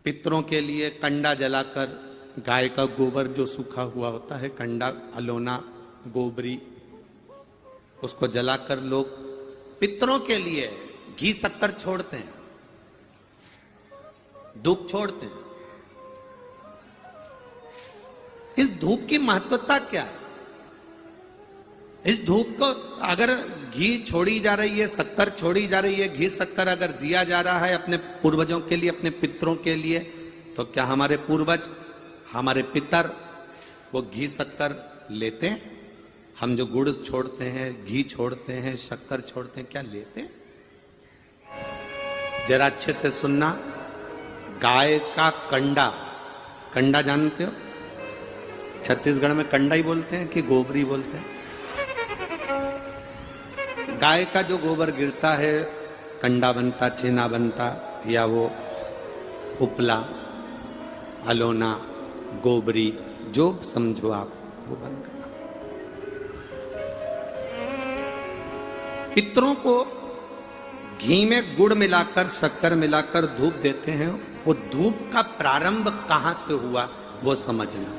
पितरों के लिए कंडा जलाकर गाय का गोबर जो सूखा हुआ होता है, कंडा, अलोना, गोबरी, उसको जलाकर लोग पितरों के लिए घी शक्कर छोड़ते हैं, धूप छोड़ते हैं। इस धूप की महत्वता क्या है? इस धूप को अगर घी छोड़ी जा रही है, शक्कर छोड़ी जा रही है, घी शक्कर अगर दिया जा रहा है अपने पूर्वजों के लिए, अपने पितरों के लिए, तो क्या हमारे पूर्वज, हमारे पितर वो घी शक्कर लेते हैं? हम जो गुड़ छोड़ते हैं, घी छोड़ते हैं, शक्कर छोड़ते हैं, क्या लेते हैं? जरा अच्छे से सुनना। गाय का कंडा, कंडा जानते हो? छत्तीसगढ़ में कंडा ही बोलते हैं कि गोबरी बोलते हैं? गाय का जो गोबर गिरता है, कंडा बनता, छेना बनता, या वो उपला, अलोना, गोबरी, जो समझो आप, वो बन गया। पितरों को घी में गुड़ मिलाकर, शक्कर मिलाकर धूप देते हैं। वो धूप का प्रारंभ कहां से हुआ वो समझना।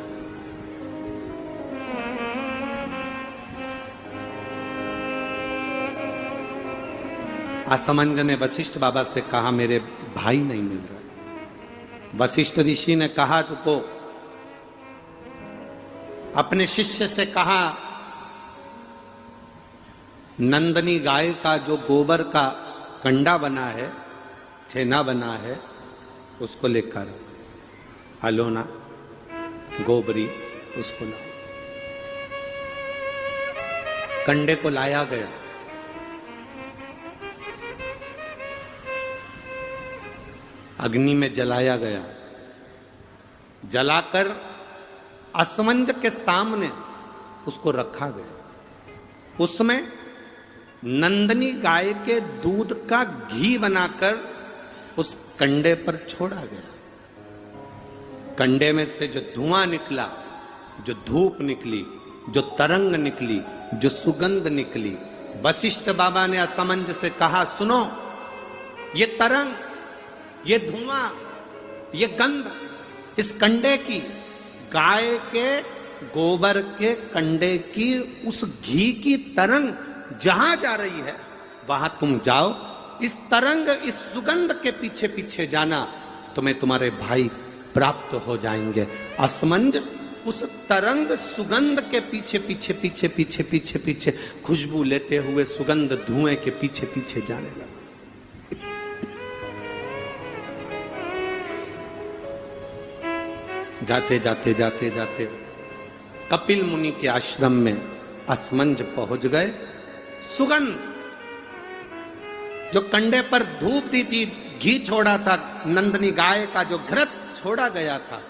असमंज ने वशिष्ठ बाबा से कहा, मेरे भाई नहीं मिल रहे। वशिष्ठ ऋषि ने कहा, रुको। अपने शिष्य से कहा, नंदनी गाय का जो गोबर का कंडा बना है, छेना बना है, उसको लेकर अलोना, गोबरी, उसको लाओ। कंडे को लाया गया। अग्नि में जलाया गया। जलाकर असमंज के सामने उसको रखा गया। उसमें नंदनी गाय के दूध का घी बनाकर उस कंडे पर छोड़ा गया। कंडे में से जो धुआं निकला, जो धूप निकली, जो तरंग निकली, जो सुगंध निकली, वशिष्ठ बाबा ने असमंज से कहा, सुनो, ये तरंग, ये धुआं, ये गंध इस कंडे की, गाय के गोबर के कंडे की, उस घी की तरंग जहां जा रही है वहां तुम जाओ। इस तरंग, इस सुगंध के पीछे पीछे जाना, तुम्हें तुम्हारे भाई प्राप्त हो जाएंगे। असमंज उस तरंग सुगंध के पीछे पीछे पीछे पीछे पीछे पीछे खुशबू लेते हुए सुगंध धुएं के पीछे पीछे जाने लगा। जाते जाते जाते जाते कपिल मुनि के आश्रम में असमंज पहुंच गए। सुगंध, जो कंडे पर धूप दी थी, घी छोड़ा था, नंदनी गाय का जो घृत छोड़ा गया था,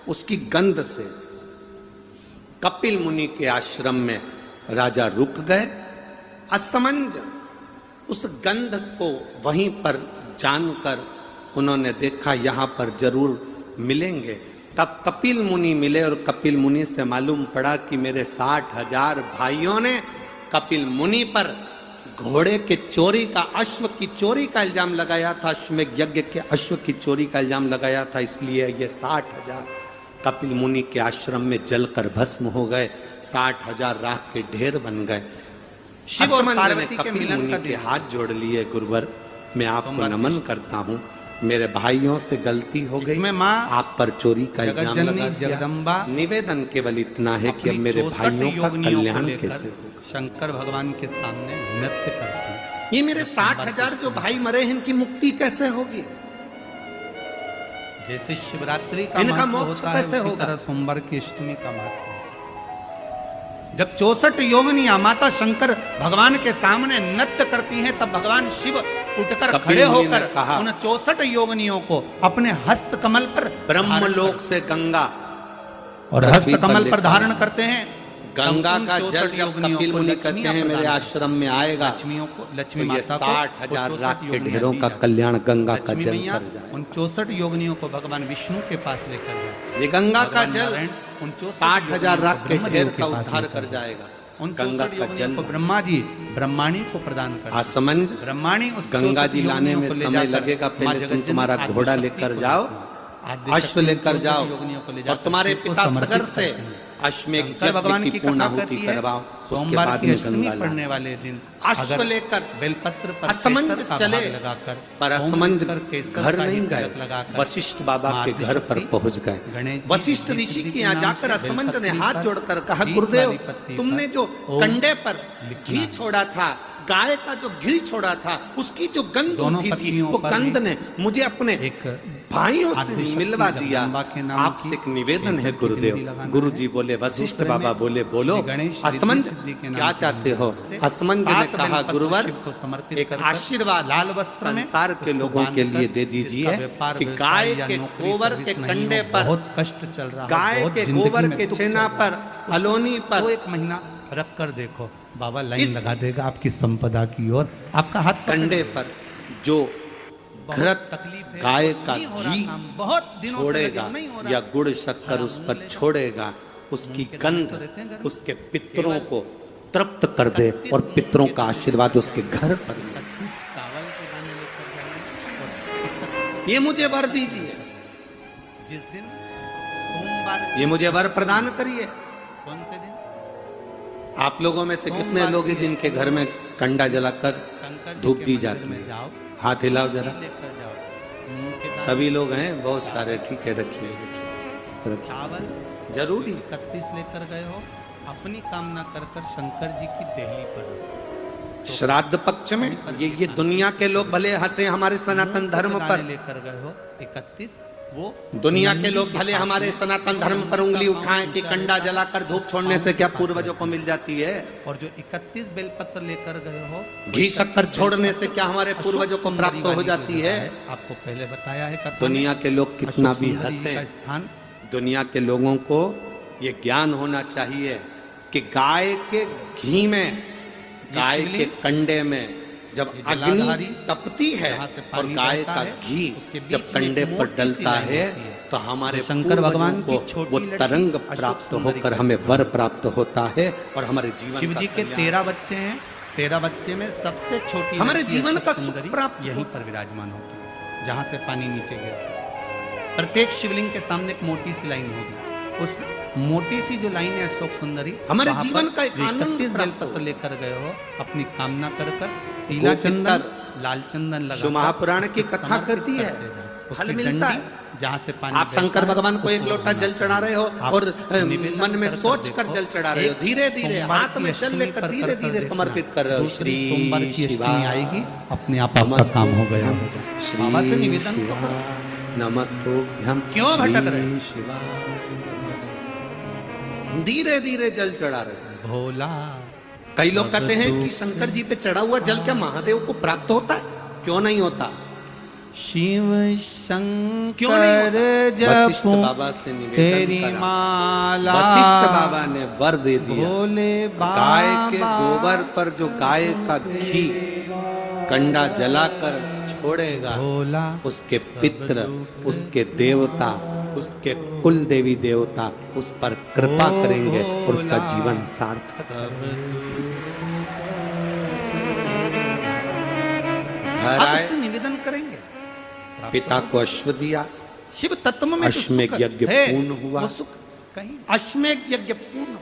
उसकी गंध से कपिल मुनि के आश्रम में राजा रुक गए। असमंज उस गंध को वहीं पर जानकर उन्होंने देखा, यहां पर जरूर मिलेंगे। तब कपिल मुनि मिले और कपिल मुनि से मालूम पड़ा कि मेरे 60,000 भाइयों ने कपिल मुनि पर घोड़े के चोरी का, अश्व की चोरी का इल्जाम लगाया था, अश्वमेध यज्ञ के अश्व की चोरी का इल्जाम लगाया था। इसलिए ये 60,000 कपिल मुनि के आश्रम में जलकर भस्म हो गए। 60,000 राख के ढेर बन गए। शिव और पार्वती के मिलन के हाथ जोड़ लिए, गुरुवर मैं आपको नमन करता हूँ, मेरे भाइयों से गलती हो गई, इसमें माँ आप पर चोरी का इल्जाम लगा दिया। जगदम्बा, निवेदन केवल इतना है कि अब मेरे भाइयों का कल्याण कैसे हो। शंकर भगवान के सामने नृत्य करते हैं। ये मेरे 60,000 जो भाई मरे हैं, इनकी मुक्ति कैसे होगी? जैसे शिवरात्रि का इनका महत्व मोक्ष होता है, कैसे उसी होगा? तरह सोमवार की अष्टमी का महत्व। जब 64 योगिनियां माता शंकर भगवान के सामने नृत्य करती हैं, तब भगवान शिव उठकर खड़े होकर उन 64 योगिनियों को अपने हस्त कमल पर, ब्रह्मलोक से गंगा और हस्त कमल पर धारण करते हैं। गंगा का जल जब कपिल मुनि कहते हैं मेरे आश्रम में आएगा, लक्ष्मियों को, लक्ष्मी तो ये माता को 60,000 राख के ढेरों का कल्याण गंगा का जल कर जाए। उन 64 योगिनियों को भगवान विष्णु के पास लेकर जाए। ये गंगा का जल उन 60,000 राख के ढेर का उद्धार कर जाएगा। उन 64 योगिनियों को ब्रह्मा जी ब्रह्माणी को प्रदान कर। असमंज ब्रह्माणी उस गंगा जी लाने में समय लगेगा, पहले तुम तुम्हारा घोड़ा लेकर जाओ अश्व लेकर जाओ और तुम्हारे पिता सगर से अश्वमेघ शंकर भगवान की कथा पूर्णाहुति कहती है करवाओ, उसके सोमवार बाद की में अष्टमी गंगा पड़ने लाओ। वाले दिन अश्व अगर लेकर बेलपत्र पर असमंज केसर का चले, भाग लगाकर पर असमंज कर केसर घर का नहीं ही गए, तिलक लगाकर वशिष्ठ बाबा के मातृ घर पर शक्ति, पहुंच गए। गणेश जी, वशिष्ठ बुद्धि ऋषि सिद्धि के के यहाँ नाम जाकर से असमंज ने बेलपत्री हाथ पर जोड़कर कहा, बीज गुरुदेव वाली पत्ती तुमने पर जो ओम कंडे पर लिखना घी छोड़ा था, गाय का जो घी छोड़ा था, उसकी जो गंध दोनों उठी थी, पत्नियों वो पर गंध भी ने मुझे अपने एक भाइयों से आदिशक्ति मिलवा दिया। जगदम्बा के नाम आपसे की एक निवेदन केसर है की गुरुदेव। बिंदी लगाना गुरु है। जी बोले, वशिष्ठ दूसरे बाबा में बोले, बोलो श्री गणेश रिद्धि असमंज सिद्धि के नाम क्या की चाहते हो? से असमंज ने 7 कहा, बेलपत्र गुरुवर शिव को समर्पित एक कर कर आशीर्वाद लाल वस्त्र में संसार के उसको लोगों के बांधकर लिए दे जिसका दीजिए व्यापार कि व्यवसाय गाय या के नौकरी गोबर सर्विस के नहीं कंडे हो, पर, बहुत कष्ट चल रहा है, गाय बहुत के जिंदगी गोबर में के दुख छेना चल रहा है, पर, अलोनी पर वो एक महीना रख कर देखो, बाबा लाइन इस लगा देगा आपकी संपदा की ओर, आपका हाथ पकड़ कंडे पर जो बहुत घृत तकलीफ है, गाय का नहीं हो रहा घी काम, बहुत दिनों से लगे छोड़ेगा हो, नहीं हो रहा। या गुड़ शक्कर उस पर छोड़ेगा, उसकी के दाने गंध तो रहते हैं घर में। उसके पितरों को तृप्त कर दे और पितरों का आशीर्वाद उसके घर पर मिले। 25 चावल के दाने लेकर जाइए और ये मुझे वर दीजिए, जिस दिन सोमवार ये मुझे वर प्रदान करिए। कौन से दिन आप लोगों में से कितने सोमवार लोग हैं की जिनके घर में कंडा जलाकर शंकर जी धूप के दी मंदिर जाती में है? जाओ, हाथ हिलाओ जरा। लेकर जाओ, मूंग के दाने, सभी लोग हैं, बहुत सारे, ठीक है, रखिए रखिए रखिए। चावल जरूरी 31 लेकर गए हो, अपनी कामना कर कर शंकर जी की देहली पर श्राद्ध पक्ष में ये दुनिया के लोग भले हंसे हमारे सनातन धर्म पर, लेकर गए हो 31, वो दुनिया के लोग भले हमारे सनातन धर्म पर उंगली उठाएं कि कंडा जलाकर धूप छोड़ने से क्या पूर्वजों को मिल जाती है, और जो 31 बेलपत्र लेकर गए हो, घी शक्कर छोड़ने से क्या हमारे पूर्वजों को प्राप्त हो जाती है। आपको पहले बताया है कथा दुनिया में, के लोग कितना अशोक भी सुंदरी जी हंसे, का स्थान दुनिया के लोगों को ये ज्ञान होना चाहिए कि गाय के घी में, गाय के शिवलिंग, कंडे में जब ये अग्नि जलाधारी, तपती है जहाँ से और पानी गाय बहता का है, घी उसके बीच जब में कंडे एक पर मोटी सी डलता लाइन है होती है, तो हमारे तो शंकर भगवान पूर्वजों की को छोटी वो लड़की तरंग अशोक प्राप्त सुंदरी होकर का हमें स्थान। वर प्राप्त होता है और हमारे जीवन शिव का जी के कल्याण। 13 बच्चे हैं, 13 बच्चे में सबसे छोटी हमारे लड़की जीवन अशोक का सुंदरी सुख प्राप्त यहीं पर विराजमान होती है, जहां से पानी नीचे गिरता है। प्रत्येक शिवलिंग के सामने एक मोटी सी लाइन होगी, उस मोटी सी जो लाइन है अशोक सुंदरी, हमारे वहां जीवन पर का एक जो आनंद 31 प्राप्त बेलपत्र हो। लेकर गए हो, अपनी कामना कर कर पीला गोचित्तर, चंदन लाल चंदन लगा शिव महापुराण की कथा करती है, फल मिलता है। जहाँ से पानी आप शंकर बहता है, भगवान को एक उसको लोटा जल भरना चढ़ा रहे हो आप और निवेदन मन में कर सोच कर देखो, जल चढ़ा रहे हो, एक धीरे धीरे सोमवार हाथ की में जल अष्टमी लेकर पर धीरे धीरे देखना। समर्पित कर रहे हो। दूसरी श्री सोमवार की शिवा अष्टमी आएगी, अपने आप आपका काम हो गया होगा। श्री बाबा से निवेदन तो शिवा करो। नमस्तुभ्यं। क्यों भटक रहे? श्री शिवा धीरे धीरे जल चढ़ा रहे हो। भोला कई लोग कहते हैं कि सब शंकर जी पे चढ़ा हुआ जल क्या महादेव को प्राप्त होता है? क्यों नहीं होता? शिव क्यों नहीं शंकर होता? वशिष्ठ जपू बाबा से निवेदन तेरी करा। माला, वशिष्ठ बाबा ने वर दे दिया, भोले गाय के बाबा गोबर पर जो गाय का घी कंडा जलाकर छोड़ेगा, भोला उसके पित्र, उसके देवता, उसके कुल देवी देवता उस पर कृपा करेंगे और उसका जीवन सार्थक। घर आप आए, उससे निवेदन करेंगे, पिता को अश्व दिया, शिव तत्व में जो अश्वमेघ सुख यज्ञ है, पूर्ण हुआ। वो सुख कहीं अश्वमेघ यज्ञ पूर्ण